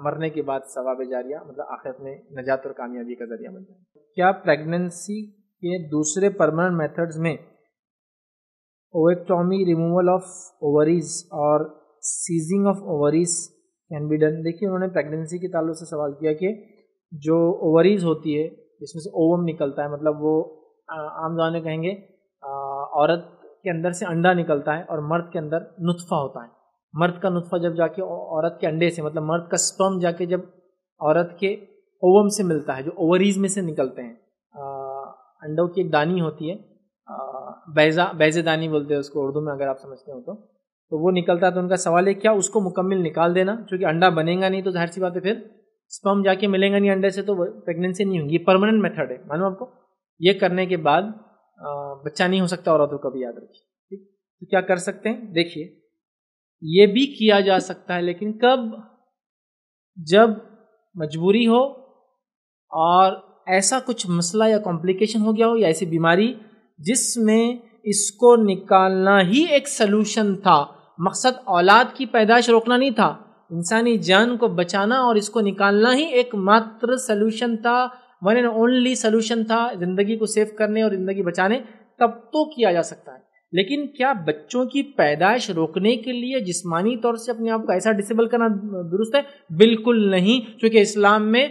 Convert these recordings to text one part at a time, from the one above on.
مرنے کے بعد ثواب جاریہ مطلب آخرت میں نجات اور کامیابی کا ذریعہ بن جائے. کیا پریگننسی کے دوسرے پرماننٹ میتھڈز میں اوویکٹومی ریموول آف اووریز اور ceasing of ovaries can be done? دیکھیے انہوں نے پریگننسی کے تعلق سے سوال کیا کہ جو اووریز ہوتی ہے جس میں سے اووم نکلتا ہے، مطلب وہ عام زبان میں کہیں گے عورت کے اندر سے انڈا نکلتا ہے اور مرد کے اندر نطفہ ہوتا ہے. مرد کا نطفہ جب جا کے عورت کے انڈے سے، مطلب مرد کا سپرم جا کے جب عورت کے اووم سے ملتا ہے جو اووریز میں سے نکلتے ہیں، انڈوں کی ایک دانی ہوتی ہے، بیضہ دانی بولتے ہیں اس کو اردو میں اگر آپ سمجھتے ہو تو وہ نکلتا ہے. تو ان کا سوال ہے کیا اس کو مکمل نکال دینا، چونکہ انڈا بنے گا نہیں تو ظاہر سی بات ہے پھر سپرم جا کے ملیں گا نہیں انڈے سے تو پریگننسی نہیں ہوگی. یہ پرماننٹ میتھڈ ہے معلوم آپ کو. یہ کرنے کے بعد بچہ نہیں ہو سکتا عورتوں کا بھی یاد رکھیے. ٹھیک، تو کیا کر سکتے ہیں؟ دیکھیے یہ بھی کیا جا سکتا ہے لیکن کب؟ جب مجبوری ہو اور ایسا کچھ مسئلہ یا کمپلیکیشن ہو گیا ہو یا ایسی بیماری جس میں اس کو نکالنا ہی ایک سلوشن تھا. مقصد اولاد کی پیدائش روکنا نہیں تھا، انسانی جان کو بچانا اور اس کو نکالنا ہی ایک ماتر سلوشن تھا، ون اینڈ اونلی سلوشن تھا زندگی کو سیو کرنے اور زندگی بچانے. تب تو کیا جا سکتا ہے. لیکن کیا بچوں کی پیدائش روکنے کے لیے جسمانی طور سے اپنے آپ کو ایسا ڈسیبل کرنا درست ہے؟ بالکل نہیں، کیونکہ اسلام میں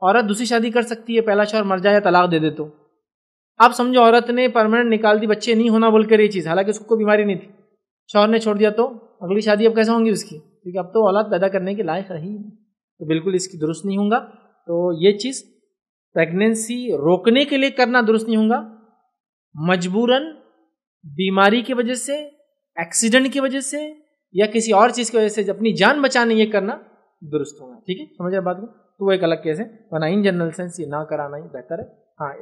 عورت دوسری شادی کر سکتی ہے، پہلا شوہر مر جائے یا طلاق دے دے تو. آپ سمجھو عورت نے پرماننٹ نکال دی بچے نہیں ہونا بول کر یہ چیز، حالانکہ اس کو کوئی بیماری نہیں تھی، شوہر نے چھوڑ دیا تو اگلی شادی اب کیسا ہوں گی اس کی؟ کیونکہ اب تو اولاد پیدا کرنے کے لائق رہی نہیں، تو بالکل اس کی درست نہیں ہوگا. تو یہ چیز پریگننسی روکنے کے لیے کرنا درست نہیں ہوگا. مجبوراً بیماری کی وجہ سے، ایکسیڈنٹ کی وجہ سے یا کسی اور چیز کی وجہ سے اپنی جان بچانے یہ کرنا درست ہوگا. ٹھیک ہے، سمجھ آئے بات کو؟ تو وہ ایک الگ کیس ہے، ورنہ ان جنرل سینس یہ نہ کرانا ہی بہتر ہے. ہاں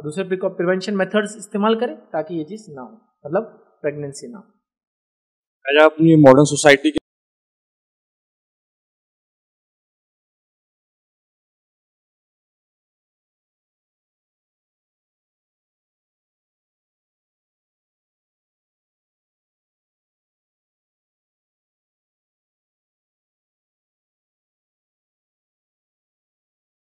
دوسرے پریونشن میتھڈز استعمال کریں تاکہ یہ چیز نہ ہو، مطلب پریگننسی نہ ہو. اپنی ماڈرن سوسائٹی